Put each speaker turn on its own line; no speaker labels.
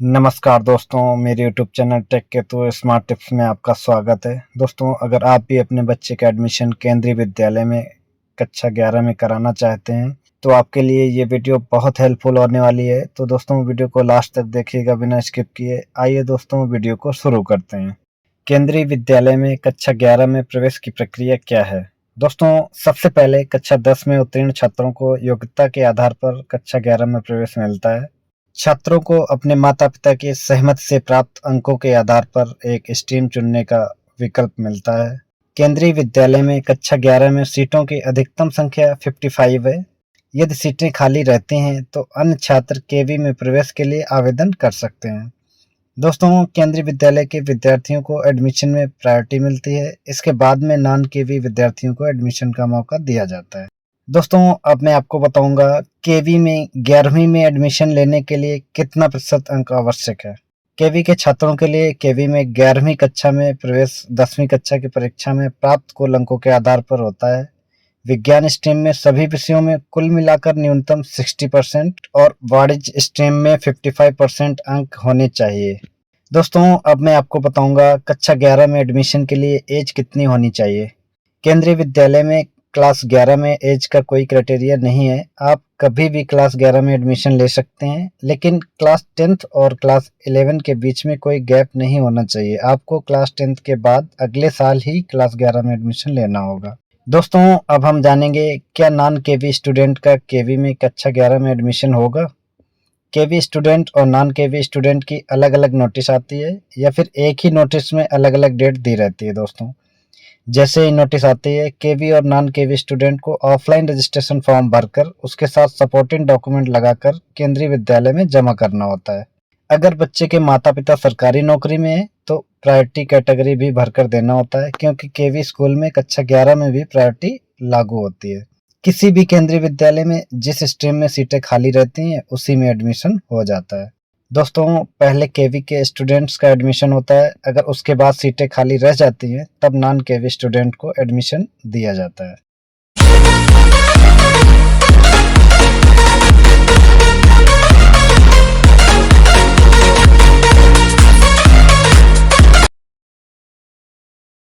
नमस्कार दोस्तों, मेरे यूट्यूब चैनल टेक के तो स्मार्ट टिप्स में आपका स्वागत है। दोस्तों, अगर आप भी अपने बच्चे का एडमिशन केंद्रीय विद्यालय में कक्षा 11 में कराना चाहते हैं, तो आपके लिए ये वीडियो बहुत हेल्पफुल होने वाली है। तो दोस्तों, वीडियो को लास्ट तक देखिएगा बिना स्किप किए। आइए दोस्तों, वीडियो को शुरू करते हैं। केंद्रीय विद्यालय में कक्षा 11 में प्रवेश की प्रक्रिया क्या है? दोस्तों, सबसे पहले कक्षा 10 में उत्तीर्ण छात्रों को योग्यता के आधार पर कक्षा 11 में प्रवेश मिलता है। छात्रों को अपने माता-पिता की सहमति से प्राप्त अंकों के आधार पर एक स्ट्रीम चुनने का विकल्प मिलता है। केंद्रीय विद्यालय में कक्षा 11 में सीटों की अधिकतम संख्या 55 है। यदि सीटें खाली रहती हैं, तो अन्य छात्र केवी में प्रवेश के लिए आवेदन कर सकते हैं। दोस्तों, केंद्रीय विद्यालय के विद्यार्थियों को एडमिशन में प्रायोरिटी मिलती है। इसके बाद में नॉन केवी विद्यार्थियों को एडमिशन का मौका दिया जाता है। दोस्तों, अब मैं आपको बताऊंगा केवी में 11वीं में एडमिशन लेने के लिए कितना प्रतिशत अंक आवश्यक है। केवी के छात्रों के लिए केवी में 11वीं कक्षा में प्रवेश 10वीं कक्षा की परीक्षा में प्राप्त कुल अंकों के आधार पर होता है। विज्ञान स्ट्रीम में सभी विषयों में कुल मिलाकर न्यूनतम 60% और वाणिज्य स्ट्रीम में 55% अंक होने चाहिए। दोस्तों, अब मैं आपको बताऊंगा कक्षा 11 में एडमिशन के लिए एज कितनी होनी चाहिए। केंद्रीय विद्यालय में क्लास 11 में एज का कोई क्राइटेरिया नहीं है। आप कभी भी क्लास 11 में एडमिशन ले सकते हैं, लेकिन क्लास 10th और क्लास 11 के बीच में कोई गैप नहीं होना चाहिए। आपको क्लास 10th के बाद अगले साल ही क्लास 11 में एडमिशन लेना होगा। दोस्तों, अब हम जानेंगे क्या नॉन केवी स्टूडेंट का केवी में कक्षा 11 में एडमिशन होगा। केवी स्टूडेंट और नॉन केवी स्टूडेंट की अलग-अलग नोटिस आती है या फिर एक ही नोटिस में अलग-अलग डेट दी रहती है। दोस्तों, जैसे ही नोटिस आती है, केवी और नॉन केवी स्टूडेंट को ऑफलाइन रजिस्ट्रेशन फॉर्म भरकर उसके साथ सपोर्टिंग डॉक्यूमेंट लगाकर केंद्रीय विद्यालय में जमा करना होता है। अगर बच्चे के माता-पिता सरकारी नौकरी में हैं, तो प्रायोरिटी कैटेगरी भी भरकर देना होता है, क्योंकि केवी स्कूल में कक्षा 11 में भी प्रायोरिटी लागू होती है। किसी भी केंद्रीय विद्यालय में जिस स्ट्रीम में सीटें खाली रहती हैं, उसी में एडमिशन हो जाता है। दोस्तों, पहले केवी के स्टूडेंट्स का एडमिशन होता है। अगर उसके बाद सीटें खाली रह जाती हैं, तब नॉन केवी स्टूडेंट को एडमिशन दिया जाता है।